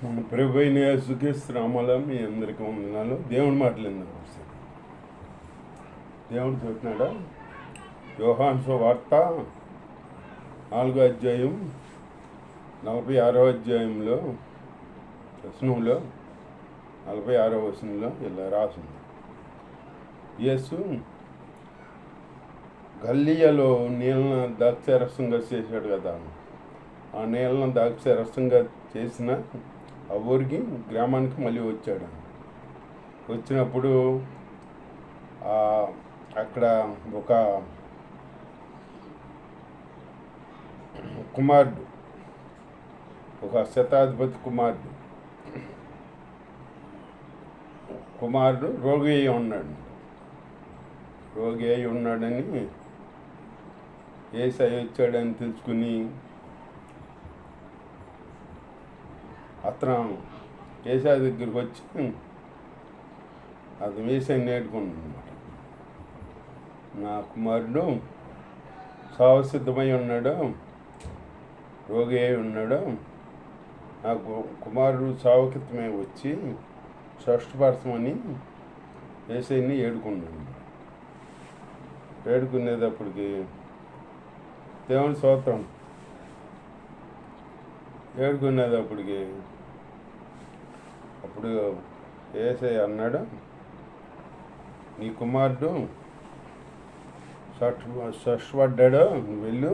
మన ప్రభు అయిన యేసుక్రీస్తు నామములో మీ అందరికీ వందనాలు. దేవుని మాటలు విందాం. దేవుడు చెప్తున్నాడా? యోహాను సువార్త 4వ అధ్యాయం 46వ అధ్యాయంలో వచనంలో 46వ వచనంలో ఇలా రాసింది. యేసు గల్లియలో నీళ్ళను ద్రాక్షారసంగా చేశాడు కదా. ఆ నీళ్ళను ద్రాక్షారసంగా చేసిన ఆ ఊరికి గ్రామానికి మళ్ళీ వచ్చాడు. వచ్చినప్పుడు అక్కడ ఒక కుమారుడు, ఒక శతాధిపతి కుమారుడు రోగి అయి ఉన్నాడని యేసయ్య వచ్చాడని తెలుసుకుని అతను యేసయ్య దగ్గరికి వచ్చి అతను యేసయ్య నేర్చుకున్నాడు అనమాట. నా కుమారుడు సావసిద్ధమై ఉన్నాడు, రోగి అయి ఉన్నాడు. నాకు కుమారుడు సావకితమై వచ్చి స్పష్టపరచమని యేసయ్యని ఏడుకునేటప్పటికి దేవుని స్తోత్రం. ఏడుకునేటప్పటికి అప్పుడు యేసయ్య అన్నాడు, నీ కుమారుడు స్పష్టపడ్డాడు, నువ్వు వెళ్ళు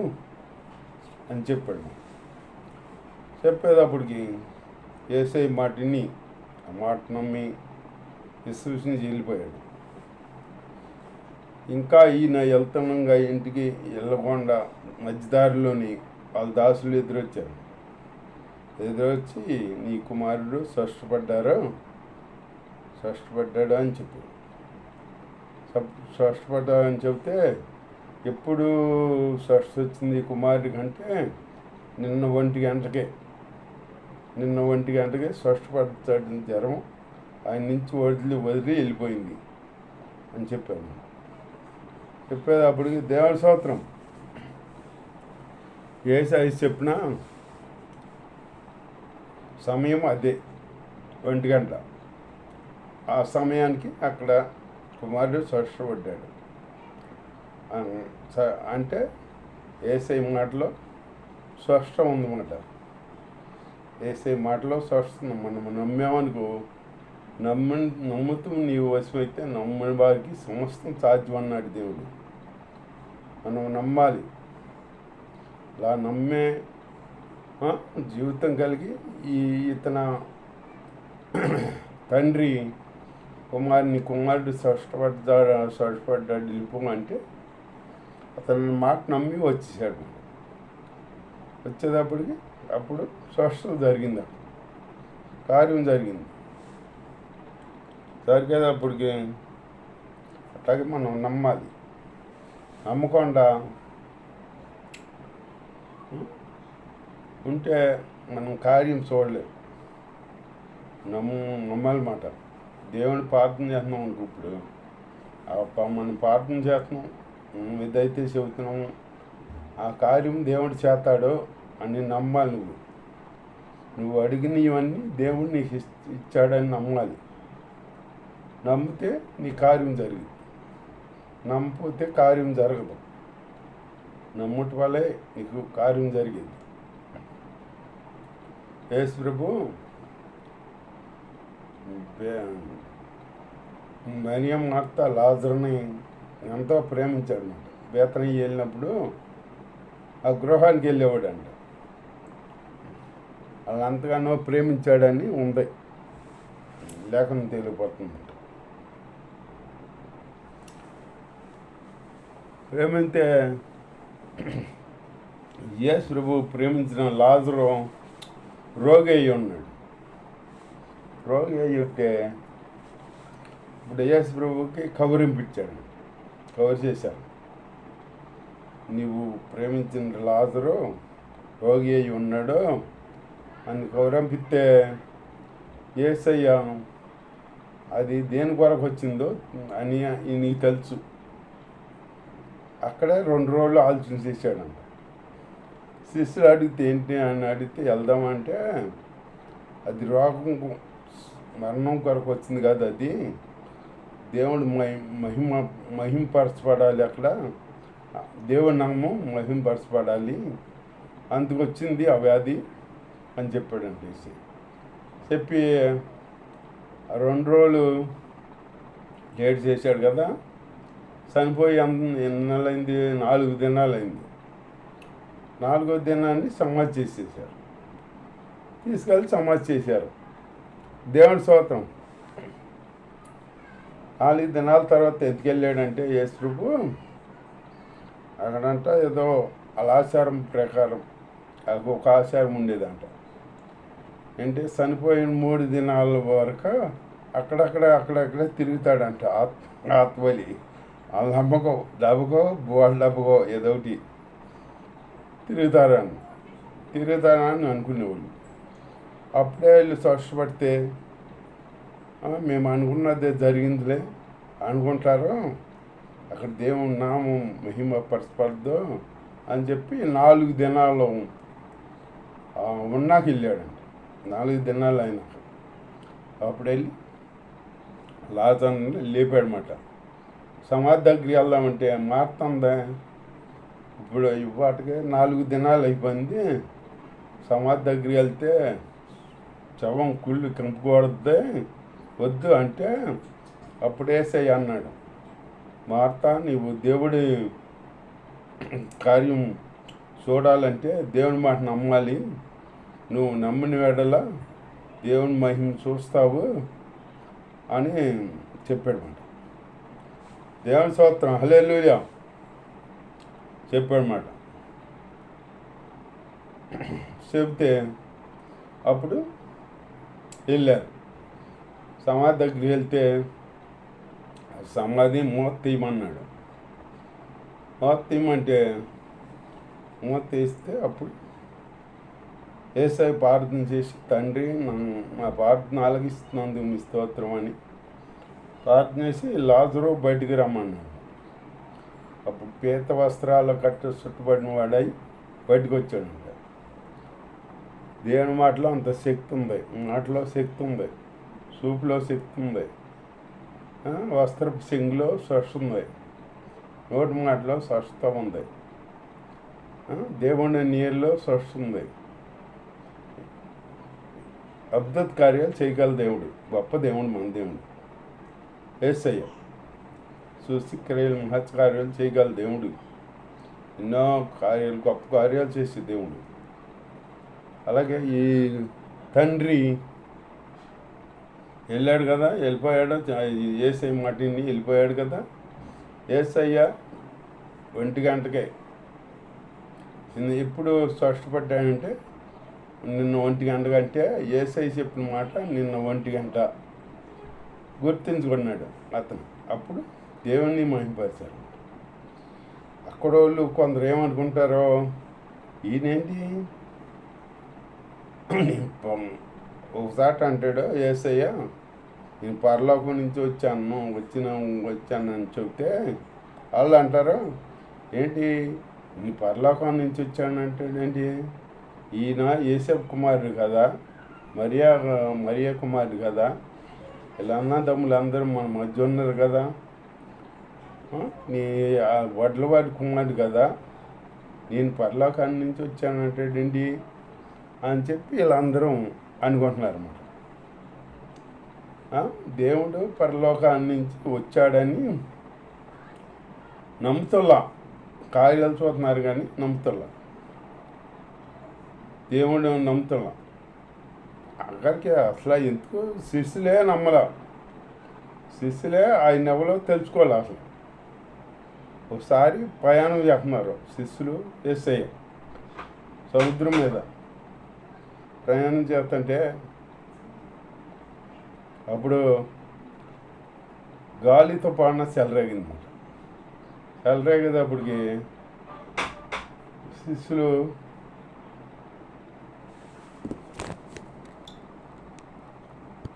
అని చెప్పాడు. చెప్పేటప్పటికి యేసయ్య మాటని ఆ మాట నమ్మి విశ్వసించి వెళ్ళిపోయాడు. ఇంకా ఈయన వెళ్తుండగా ఇంటికి వెళ్ళకుండా మధ్యదారిలోని వాళ్ళ దాసులు ఎదురొచ్చి నీ కుమారుడు స్పష్టపడ్డాడు అని చెప్పాడు. స్పష్టపడ్డాడని చెబితే ఎప్పుడు స్పష్ట వచ్చింది కుమారుడి కంటే నిన్న 1 గంటకే స్పష్టపడ్డాడు. జ్వరం ఆయన నుంచి వదిలి వెళ్ళిపోయింది అని చెప్పాను. చెప్పేటప్పటికి దేవుని స్తోత్రం. యేసయ్య చెప్పిన సమయం అదే 1 గంట. ఆ సమయానికి అక్కడ కుమారుడు స్పష్టపడ్డాడు. అంటే యేసయ్య మాటలో స్పష్టం ఉందన్నమాట. యేసయ్య మాటలో స్పష్టం మనం నమ్మామనుకో, నమ్ముతూ నీవు వశమైతే నమ్మని వారికి సమస్తం సాధ్యం అన్నాడు దేవుడు. మనం నమ్మాలి. అలా నమ్మే జీవితం కలిగి ఇతన తండ్రి కుమారుడు స్పష్టపడ్డాడు వెళ్ళిపోమంటే అతని మాట నమ్మి వచ్చేసాడు. వచ్చేటప్పటికి అప్పుడు స్పష్టత జరిగింది, కార్యం జరిగింది. జరిగేటప్పటికి అట్లాగే మనం నమ్మాలి. నమ్మకుండా ఉంటే మనం కార్యం చూడలేము. నమ్మాలన్నమాట. దేవుని ప్రార్థన చేస్తున్నాం అనుకో, ఇప్పుడు మనం ప్రార్థన చేస్తున్నాం, ఏదైతే చెబుతున్నాము ఆ కార్యం దేవుడు చేస్తాడో అని నమ్మాలి. నువ్వు అడిగినవన్నీ దేవుడు నీకు ఇచ్చాడని నమ్మాలి. నమ్మితే నీ కార్యం జరిగింది, నమ్మకపోతే కార్యం జరగదు. నమ్ముట వల్లే నీకు కార్యం జరిగింది. యేసు ప్రభు మరియం మార్త లాజరుని ఎంతో ప్రేమించాడు అన్నమాట. బేతనీయ వెళ్ళినప్పుడు ఆ గృహానికి వెళ్ళేవాడు అంట. వాళ్ళు అంతగానో ప్రేమించాడని ఉంది, లేఖనం తేలిపోతుందంట. ప్రేమింతే యేసు ప్రభు ప్రేమించిన లాజరు రోగి అయి ఉన్నాడు. రోగి అయి ఉంటే ఇప్పుడు యేసు ప్రభుకి కబురింపించాడు, కబురు చేశాడు. నీవు ప్రేమించిన లాజరు రోగి అయి ఉన్నాడు అని కబురంపిస్తే యేసయ్య అది దేని కొరకు వచ్చిందో అని నీకు తెలుసు. అక్కడే 2 రోజులు ఆలోచన చేశాడంట. శిష్యుడు అడిగితే ఏంటి అని అడిగితే వెళ్దామంటే అది రోగం మరణం కొరకు వచ్చింది కాదు, అది దేవుడు మహిమ మహింపరచబడాలి. అక్కడ దేవుడి నామం మహింపరచబడాలి, అందుకు వచ్చింది ఆ వ్యాధి అని చెప్పాడండి. చెప్పి 2 రోజులు లేట్ చేశాడు కదా, చనిపోయి ఎన్నాళ్ళైంది, 4 దినాలైంది. 4వ దినాన్ని సమాధి చేసేసారు, తీసుకెళ్ళి సమాధి చేశారు. దేవుని స్తోత్రం. 4 దినాల తర్వాత ఎత్తుకెళ్ళాడంటే యేసుప్రభు అక్కడంట ఏదో ఆచారం ప్రకారం ఒక ఆచారం ఉండేదంట. అంటే చనిపోయిన 3 దినాల వరకు అక్కడక్కడే తిరుగుతాడంట. ఆత్మలి వాళ్ళ నమ్మకం డబ్బుకో వాళ్ళ డబ్బుకో ఏదో ఒకటి తిరుగుతారని అనుకునేవాళ్ళు. అప్పుడే వీళ్ళు స్వచ్ఛపడితే మేము అనుకున్నదే జరిగిందిలే అనుకుంటారు, అక్కడ దేవుని నామం మహిమపరచబడదు అని చెప్పి 4 దినాలు ఉన్నాక వెళ్ళాడండి. 4 దినాలు అయినాక అప్పుడు వెళ్ళి లాజర్ని లేపాడనమాట. సమాధి దగ్గరికి వెళ్దామంటే మారుతుందా, ఇప్పుడు ఇవాటికే 4 దినాలు అయిపోయింది, సమాధి దగ్గరికి వెళ్తే శవం కుళ్ళు కంపుకూడద్దు, వద్దు అంటే అప్పుడు యేసయ్య అన్నాడు, మార్తా నీవు దేవుడి కార్యం చూడాలంటే దేవుని మాట నమ్మాలి, నువ్వు నమ్మిన వేడల దేవుని మహిమ చూస్తావు అని చెప్పాడన్నమాట. దేవుని స్తోత్రం, హల్లెలూయా చెప్పాడన్నమాట. చెప్తే అప్పుడు వెళ్ళారు. సమాధి దగ్గరికి వెళ్తే సమాధి మూత తీయమన్నాడు. మూత తీయమంటే మూత తీస్తే అప్పుడు యేసయ్య ప్రార్థన చేసి, తండ్రి నా ప్రార్థన ఆలకిస్తున్నందుకు మీ స్తోత్రం అని ప్రార్థన చేసి లాజరు బయటికి రమ్మన్నాడు. అప్పుడు పీత వస్త్రాల చుట్టుబడిన వాడై బయటకు వచ్చాడంట. దేవుని మాటలో అంత శక్తి ఉంది, మాటలో శక్తి ఉంది, చూపులో శక్తి ఉంది, వస్త్రపు సింగులో స్వస్థ ఉంది, నోటి మాటలో స్వస్థ ఉంది, దేవుని నీరులో స్వస్థ ఉంది. అద్భుత కార్యాలు చేయగల దేవుడు, గొప్ప దేవుడు మన దేవుడు యేసయ్య. సూచక్రియలు మహత్కార్యాలు చేయగల దేవుడు, ఎన్నో కార్యాలు గొప్ప కార్యాలు చేసే దేవుడు. అలాగే ఈ తండ్రి వెళ్ళాడు కదా, వెళ్ళిపోయాడు, యేసయ్య మాటిని వెళ్ళిపోయాడు కదా. యేసయ్య 1 గంటకే ఎప్పుడు స్పష్టపడ్డాడంటే నిన్న 1 గంట కంటే యేసయ్య చెప్పిన మాట నిన్న 1 గంట గుర్తించుకున్నాడు అతను. అప్పుడు దేవుణ్ణి మహిమపరిచారు. అక్కడ వాళ్ళు కొందరు ఏమనుకుంటారో, ఈయనేంటి ఒకసారి అంటాడు యేసయ్య, నేను పరలోకం నుంచి వచ్చానని చెబితే వాళ్ళు అంటారు, ఏంటి నీ పరలోకం నుంచి వచ్చానంటాడు ఏంటి, ఈయన యేసేపు కుమారుడు కదా, మరియా కుమారుడు కదా, ఇలా అన్నదమ్ములు అందరూ మన మధ్య ఉన్నారు కదా, నీ వడ్లవాడి కుమారుడు కదా, నేను పరలోకాన్ని నుంచి వచ్చానంటాడేంటి అని చెప్పి వీళ్ళందరూ అనుకుంటున్నారు అన్నమాట. దేవుడు పరలోకాన్ని నుంచి వచ్చాడని నమ్ముతుల్లా, కార్యాలు చూస్తున్నారు కానీ నమ్ముతుల్లా, దేవుడు నమ్ముతుల్లా. అక్కడికి అసలు ఎందుకు శిష్యులే నమ్మలా, శిష్యులే ఆయన ఎవరో తెలుసుకోవాలి. అసలు ఒకసారి ప్రయాణం చేస్తున్నారు శిష్యులు యేసయ్య సముద్రం మీద ప్రయాణం చేస్తుంటే అప్పుడు గాలితో పాడిన చెలరేగిందన్నమాట. చెలరేగేటప్పటికి శిష్యులు